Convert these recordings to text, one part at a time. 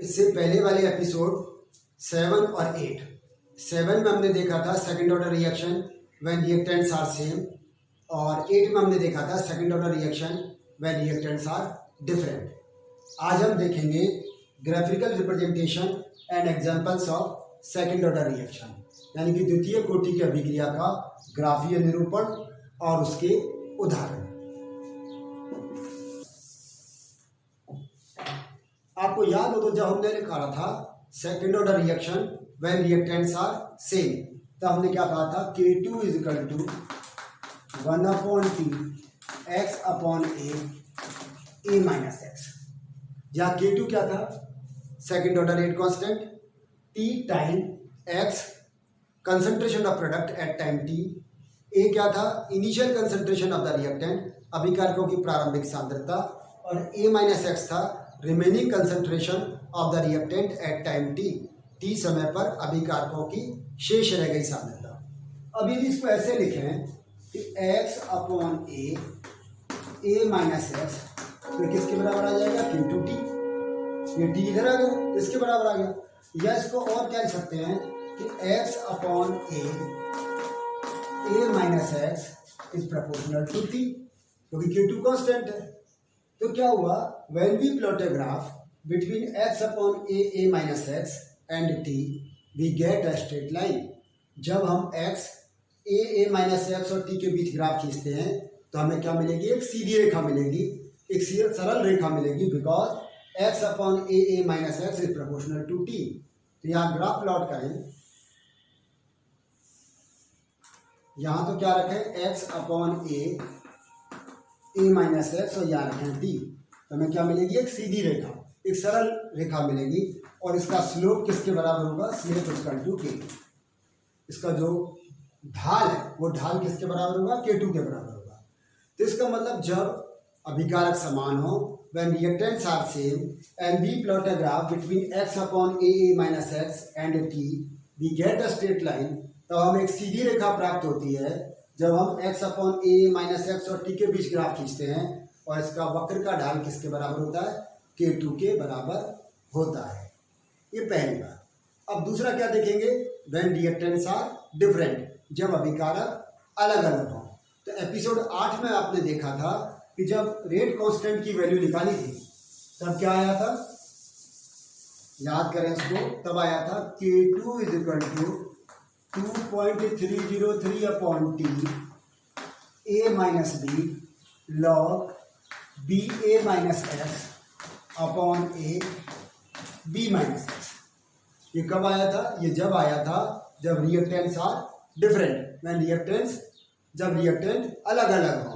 इससे पहले वाले एपिसोड 7 और 8, 7 में हमने देखा था second order reaction when reactants are same, और 8 में हमने देखा था second order reaction when reactants are different. आज हम देखेंगे graphical representation and examples of second order reaction, यानी कि द्वितीय कोटि की अभिक्रिया का ग्राफीय निरूपण और उसके उदाहरण। आपको याद हो तो जब हमने लिखा था second order reaction when reactants are same, तो हमने क्या कहा था K2 is equal to 1/T x/a minus X. जहाँ K2 क्या था, second order rate constant, T time x concentration of product at time T, A क्या था initial concentration of the reactant अभिकारकों की प्रारंभिक सांद्रता, और a माइनस एक्स था remaining concentration of the reactant at time T समय पर अभिकारकों की शेष रह गई सांद्रता। अब यदि इसको ऐसे लिखें कि x/a माइनस एक्स, तो किसके बराबर आ जाएगा Q2T। ये T इधर आ गया, इसके बराबर आ गया। या इसको और क्या लिख सकते हैं कि x/a minus X is proportional to T, क्योंकि Q2 कांस्टेंट है। तो क्या हुआ, when we plot a graph between x/a minus X and T we get a straight line. जब हम a माइनस एक्स और T के बीच ग्राफ खींचते हैं तो हमें क्या मिलेगी, एक सीधी रेखा मिलेगी, एक सरल रेखा मिलेगी, because x/a minus X is proportional to T। तो यहाँ ग्राफ प्लॉट करें, यहाँ तो क्या रखें x/a माइनस एक्स और यहाँ रखें T, तो हमें क्या मिलेगी, एक सीधी रेखा, एक सरल रेखा मिलेगी, और इसका स्लोप किसके बराबर होगा, स्लोप इक्वल टू K। इसका जो ढाल है वो ढाल किसके बराबर होगा, K2 के बराबर होगा। तो इसका मतलब जब अभिकारक समान हो, when reactants are same and we plot a graph between x/a minus x and T we get a straight line, तो हमें एक सीधी रेखा प्राप्त होती है जब हम x/a माइनस एक्स और T के बीच ग्राफ खींचते हैं, और इसका वक्र का ढाल किसके बराबर होता है, K2 के बराबर होता है। ये पहली बात। अब दूसरा क्या देखेंगे, व्हेन रिएक्टेंट्स आर डिफरेंट, जब अभिकारक अलग अलग हो। तो एपिसोड 8 में आपने देखा था कि जब रेट कांस्टेंट की वैल्यू निकाली थी तब क्या आया था, याद करें इसको, तब आया था K2 is equal to 2.303/T a minus B log ba minus X upon a b minus X. ये कब आया था, ये जब आया था जब रिएक्टेंट्स आर डिफरेंट, जब रिएक्टेंट अलग अलग हो।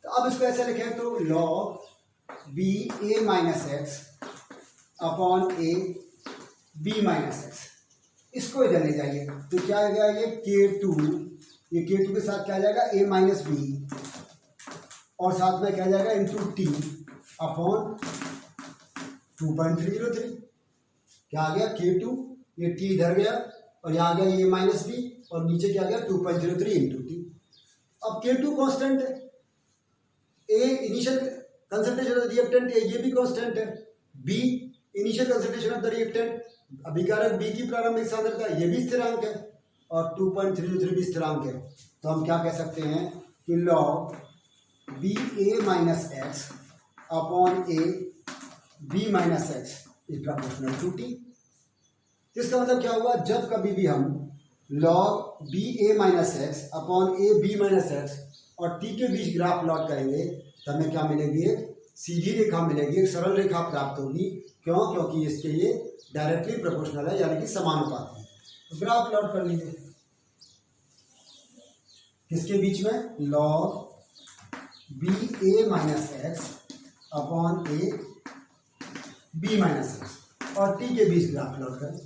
तो अब इसको ऐसे लिखें तो log ba minus X upon a b minus X, इसको इधर ले जाइए तो क्या आ गया, ये K2 के साथ क्या आ जाएगा, a माइनस बी, और साथ में क्या आ जाएगा इंटू T अपॉन 2.303। क्या आ गया K2, ये T इधर गया और यहाँ आ गया ये माइनस बी, और नीचे क्या आ गया 2.03 इंटू T। अब K2 कांस्टेंट है, A initial concentration of the reactant है, ये भी कांस्टेंट है, B initial concentration of the reactant अभिकारक B की प्रारंभिक सांद्रता, ये भी स्थिरांक है, और 2.303 भी स्थिरांक है। तो हम क्या कह सकते हैं कि log ba minus X upon a b minus X is proportional to T। इसका मतलब क्या हुआ, जब कभी भी हम log ba minus X upon a b minus X और T के बीच ग्राफ प्लॉट करेंगे तो हमें क्या मिलेगी, एक सीधी रेखा मिलेगी, एक सरल रेखा प्राप्त होगी। क्यों, क्योंकि इसके ये डायरेक्टली प्रोपोर्शनल है, यानी कि समानुपाती है। तो ग्राफ प्लॉट कर लीजिए, किसके बीच में, log ba minus X upon a b minus X और T के बीच ग्राफ प्लॉट करें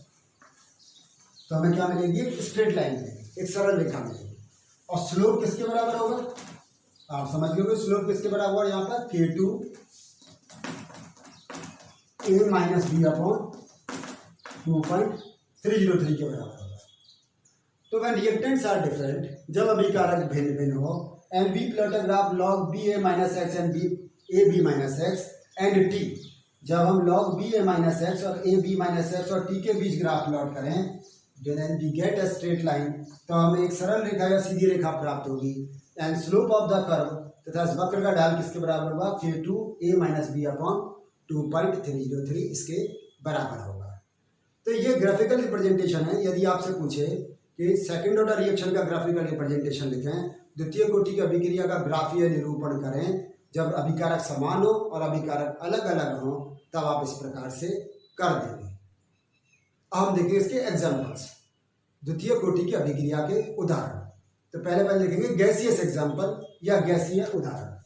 तो हमें क्या मिलेगी, एक स्ट्रेट लाइन मिलेगी, एक सरल रेखा मिलेगी। और स्लोप किसके बराबर होगा, आप समझ गए स्लोप किसके बराबर होगा, यहाँ पर K2 a minus B upon 2.303 के बराबर होगा। तो व्हेन रिएक्टेंट्स आर डिफरेंट, जब अभिकारक भिन्न भिन्न हो, and we plot a graph log ba minus X and ab minus X and T, जब हम log B A minus X और ए बी माइनस एक्स और टी के बीच ग्राफ प्लॉट करें, then we get a straight line, तो हमें एक सरल रेखा या सीधी रेखा प्राप्त होगी। And slope of the curve तथा इस वक्र का ढाल किसके बराबर होगा? k2 a minus B upon 2.303 इसके बराबर होगा। तो ये ग्राफिकल रिप्रेजेंटेशन है। यदि आपसे पूछे कि सेकंड ऑर्डर रिएक्शन का ग्राफिकल रिप्रेजेंटेशन लिखें, द्वितीय कोटि की अभिक्रिया का ग्राफीय निरूपण करें, जब अभिकारक समान हो और अभिकारक अलग अलग हो, तब आप इस प्रकार से कर देंगे। अब हम देखेंगे इसके एग्जाम्पल्स, द्वितीय कोटि की अभिक्रिया के उदाहरण। तो पहले देखेंगे गैसियस एग्जाम्पल या गैसीय उदाहरण।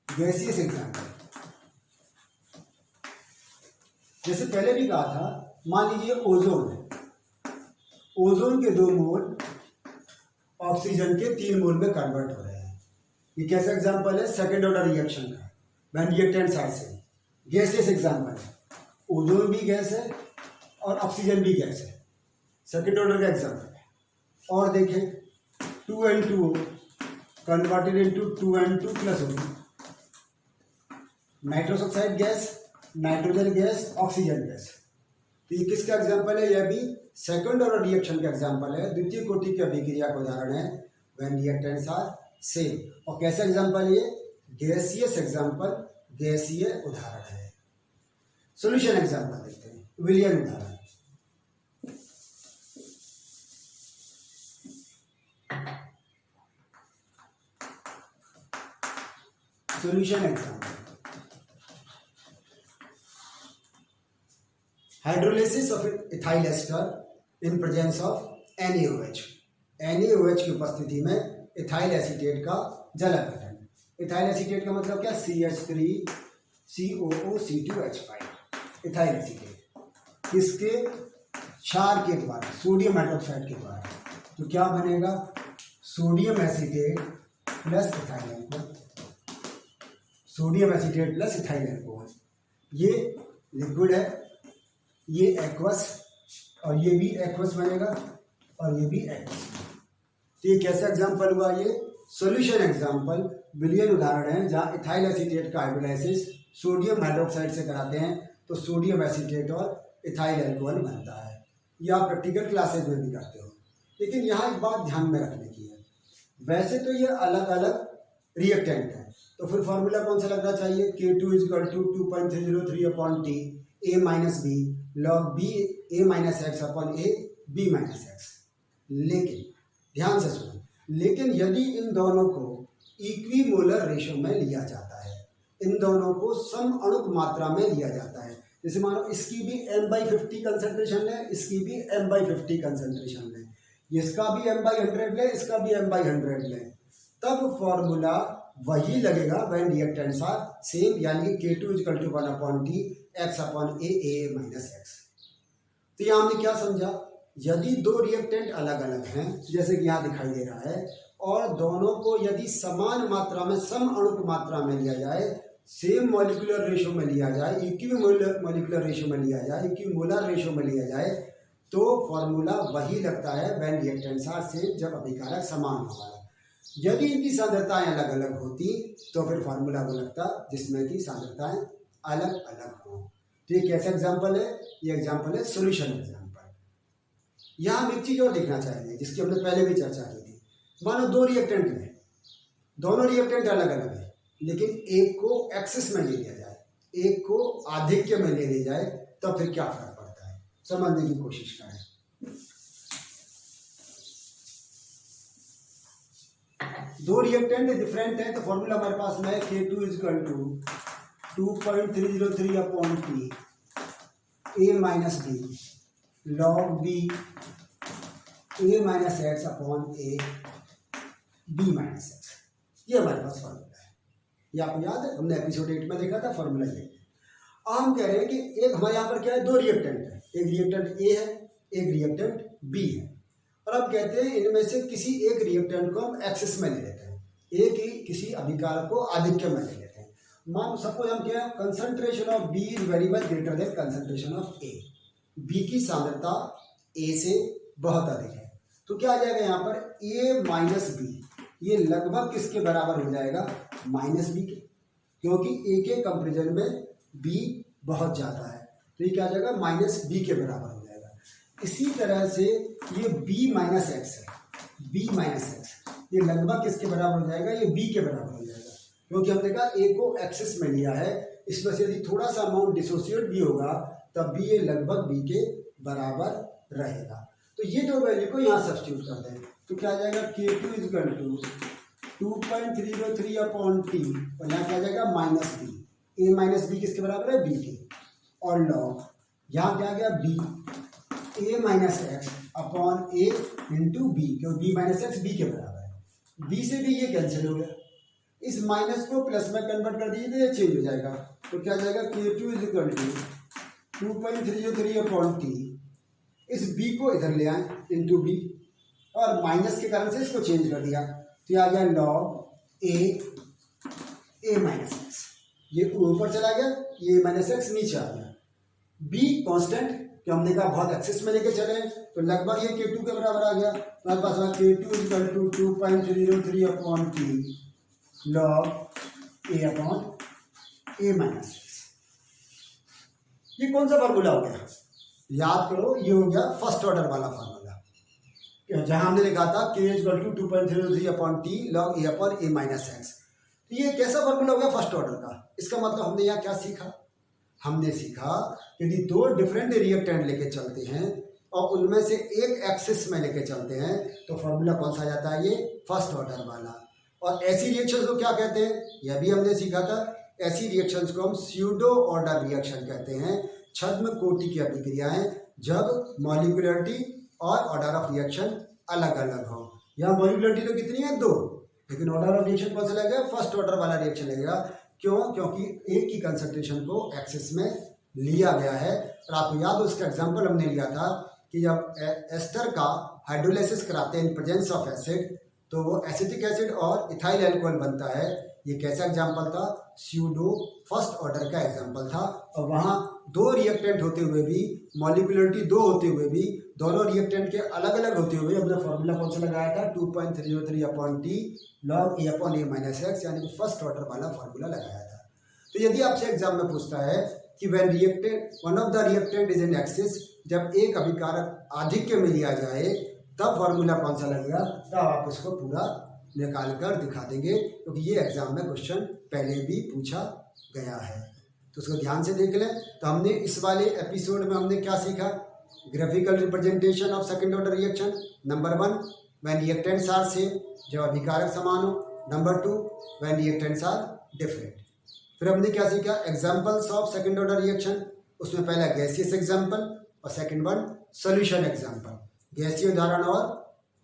गैसियस एग्जाम्पल, जैसे पहले भी कहा था, मान लीजिए ओजोन है, ओजोन के 2 मोल ऑक्सीजन के 3 मोल में कन्वर्ट हो रहे हैं। ये कैसा एग्जाम्पल है? सेकेंड ऑर्डर रिएक्शन का, when reactants are same. Gaseous example है, ओजोन भी गैस है और ऑक्सीजन भी गैस है, सेकेंड ऑर्डर का एग्जाम्पल है। और देखें 2N2O converted into 2N2 plus O, nitrous oxide gas, nitrogen gas, oxygen gas. तो ये किसका एग्जाम्पल है? यह भी सेकंड ऑर्डर रिएक्शन का एग्जाम्पल है, द्वितीय कोटि की अभिक्रिया का उदाहरण है, व्हेन रिएक्टेंट्स आर सेम। और कैसा एग्जाम्पल है ये? गैसियस एग्जाम्पल, गैसीय उदाहरण है। सॉल्यूशन एग्जाम्पल देखते हैं, विलियन उदाहरण। Solution example, hydrolysis of ethyl ester in presence of NaOH। NaOH की उपस्थिति में इथाइल एसीटेट का जल अपघटन। इथाइल एसीटेट का मतलब क्या? CH3COOC2H5, ethyl acetate. किसके? क्षार के द्वारा, सोडियम हाइड्रोक्साइड के द्वारा। तो क्या बनेगा? Sodium acetate plus ethyl alcohol, sodium acetate plus ethyl alcohol. ये लिक्विड है, ये एक्वस, और ये भी एक्वस बनेगा, और ये भी एक्वस। तो ये कैसा एग्जाम्पल हुआ? ये सॉल्यूशन एग्जाम्पल, विलियन उदाहरण है, जहाँ इथाइल एसीटेट का हाइड्रोलाइसिस सोडियम हाइड्रोक्साइड से कराते हैं, तो सोडियम एसीटेट और इथाइल अल्कोहल बनता है। ये आप प्रैक्टिकल क्लासेज में भी करते हो। लेकिन यहाँ एक बात ध्यान में रखने की है, वैसे तो ये अलग अलग रिएक्टेंट है, तो फिर फॉर्मूला कौन सा लगना चाहिए? K2 = 2.303 upon T A minus B log B A minus X upon A B minus X. लेकिन ध्यान से सुनो, लेकिन यदि इन दोनों को इक्विमोलर रेशो में लिया जाता है, इन दोनों को सम अणुक मात्रा में लिया जाता है, जैसे मानो इसकी भी m/50 कंसंट्रेशन है, इसकी भी m/50 कंसंट्रेशन है, इसका भी m/100 है, इसका भी m/100 है, तब फॉर्मूला वही लगेगा व्हेन रिएक्टेंट्स आर सेम, यानी K2 = 1/T x upon A minus X. तो यहाँ हमने क्या समझा? यदि दो रिएक्टेंट अलग अलग हैं, जैसे कि यहाँ दिखाई दे रहा है, और दोनों को यदि समान मात्रा में, सम अणुक मात्रा में लिया जाए, सेम मॉलिक्यूलर रेशो में लिया जाए, इक्विमोलर रेशो में लिया जाए, इक्विमोलर रेशो में लिया जाए, तो फॉर्मूला वही लगता है व्हेन रिएक्टेंट्स आर सेम, जब अभिकारक समान होगा। यदि इनकी सांद्रताएं अलग अलग होती तो फिर फार्मूला वो लगता जिसमें कि सांद्रताएं अलग अलग हों। तो ये कैसा एग्जाम्पल है? ये एग्जाम्पल है सॉल्यूशन एग्जाम्पल। यहाँ हम एक चीज और देखना चाहेंगे जिसकी हमने पहले भी चर्चा की थी। मानो दो रिएक्टेंट हैं, दोनों रिएक्टेंट अलग अलग है, लेकिन एक को एक्सेस में ले लिया जाए, एक को आधिक्य में ले लिया जाए, तब फिर क्या फर्क पड़ता है, समझने की कोशिश करें। दो रिएक्टेंट डिफरेंट है, तो फॉर्मूला हमारे पास में है K2 = 2.303 upon T A minus B log B A minus X upon A B minus X. ये हमारे पास फॉर्मूला है, ये आपको याद है, हमने एपिसोड 8 में देखा था फॉर्मूला ये। अब हम कह रहे हैं कि एक हमारे यहाँ पर क्या है, दो रिएक्टेंट है, एक रिएक्टेंट A है, एक रिएक्टेंट B है, और अब कहते हैं इनमें से किसी एक रिएक्टेंट को हम एक्सेस में ले लेते हैं, एक ही किसी अभिकारक को आधिक्य में ले लेते हैं। मान सपोज हम क्या, concentration of B is very much greater than concentration of A, B की सांद्रता ए से बहुत अधिक है। तो क्या आ जाएगा यहाँ पर ए माइनस बी, ये लगभग किसके बराबर हो जाएगा, माइनस बी के, क्योंकि ए के कंपेरिजन में बी बहुत ज़्यादा है, तो ये क्या आ जाएगा माइनस बी के बराबर हो जाएगा। इसी तरह से ये बी माइनस एक्स है, बी माइनस एक्स ये लगभग किसके बराबर हो जाएगा, ये बी के बराबर हो जाएगा, क्योंकि हमने कहा ए को एक्सिस में लिया है, इसमें से यदि थोड़ा सा अमाउंट डिसोसिएट भी होगा तब भी ये लगभग बी के बराबर रहेगा। तो ये दो वैल्यू को यहाँ सब्स्टिट्यूट कर दें तो क्या आ जाएगा K2 is equal to 2.303 upon T, और यहाँ क्या आ जाएगा minus B, A minus B किसके बराबर है, बी के, और लॉग यहाँ क्या आ गया B A minus X upon A into B, क्योंकि बी माइनस एक्स बी के बराबर है। बी से भी ये कैंसिल हो गया, इस माइनस को प्लस में कन्वर्ट कर दीजिए तो ये चेंज हो जाएगा, तो क्या आ जाएगा K2 is equal to 2.303 upon T, इस b को इधर ले आए इंटू बी, और माइनस के कारण से इसको चेंज कर दिया, तो आ गया लॉग ए माइनस एक्स, ये ऊपर चला गया, ये माइनस एक्स नीचे आ गया, b कांस्टेंट कि हमने कहा बहुत एक्सेस में लेके चले तो लगभग ये K2 के बराबर आ गया, तो हमारे पास हुआ K2 is equal to 2.303 upon T log A upon A minus X. ये कौन सा फार्मूला हो गया, याद करो, ये हो गया फर्स्ट ऑर्डर वाला फार्मूला, जहां हमने लिखा था K is equal to 2.303 upon T log A upon A minus X. तो ये कैसा फार्मूला हो गया फर्स्ट ऑर्डर का, इसका मतलब हमने यहाँ क्या सीखा, हमने सीखा यदि दो डिफरेंट रिएक्टेंट लेके चलते हैं और उनमें से एक एक्सिस में लेके चलते हैं तो फार्मूला कौन सा आ जाता है, ये फर्स्ट ऑर्डर वाला। और ऐसी रिएक्शंस को क्या कहते हैं, यह भी हमने सीखा था, ऐसी रिएक्शंस को हम स्यूडो ऑर्डर रिएक्शन कहते हैं, छद्म कोटि की अभिक्रियाएं जब मॉलिक्यूलरिटी और ऑर्डर ऑफ रिएक्शन अलग अलग हो। यहाँ मॉलिक्यूलरिटी तो कितनी है, दो, लेकिन ऑर्डर ऑफ रिएक्शन कौन सा लगेगा, फर्स्ट ऑर्डर वाला रिएक्शन लगेगा। क्यों, क्योंकि एक की कंसंट्रेशन को एक्सिस में लिया गया है। और आपको याद हो उसका एग्जांपल हमने लिया था कि जब एस्टर का हाइड्रोलाइसिस कराते हैं इन प्रेजेंस ऑफ एसिड तो वो एसिटिक एसिड और इथाइल अल्कोहल बनता है। ये कैसा एग्जांपल था, स्यूडो फर्स्ट ऑर्डर का एग्जांपल था, और वहाँ दो रिएक्टेंट होते हुए भी, मॉलिक्यूलरिटी दो होते हुए भी, दोनों रिएक्टेंट के अलग अलग होते हुए हमने फार्मूला कौन सा लगाया था, 2.303 upon T log A upon A minus x, यानी कि फर्स्ट ऑर्डर वाला फार्मूला लगाया था। तो यदि आपसे एग्जाम में पूछता है कि when reactant one of the reactant is in axis, जब एक अभिकारक आधिक्य में लिया जाए तब फार्मूला कौन सा लगेगा, तब आप इसको पूरा निकाल कर दिखा देंगे, क्योंकि ये एग्जाम में क्वेश्चन पहले भी पूछा गया है। तो उसको ध्यान से देख लें। तो हमने इस वाले एपिसोड में हमने क्या सीखा, graphical representation of second order reaction, number 1 when reactants are same, जब अभिकारक समान हो, number 2 when reactants are different. फिर हमने क्या सीखा, examples of second order reaction, उसमें पहला गैसियस एग्जाम्पल और सेकंड वन सोल्यूशन एग्जाम्पल, गैसीय उदाहरण और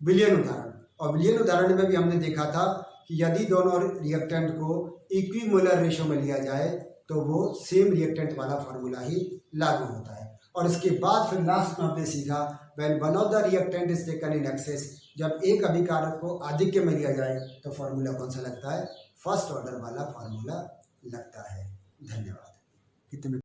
विलयन उदाहरण। और विलयन उदाहरण में भी हमने देखा था कि यदि दोनों रिएक्टेंट को इक्विमोलर रेशो में लिया जाए तो वो सेम रिएक्टेंट वाला फार्मूला ही लागू होता है। और इसके बाद फिर लास्ट में हमने सीखा when one of the reactant is taken in excess, जब एक अभिकारक को आधिक्य में लिया जाए तो फार्मूला कौन सा लगता है, फर्स्ट ऑर्डर वाला फार्मूला लगता है। धन्यवाद। कितने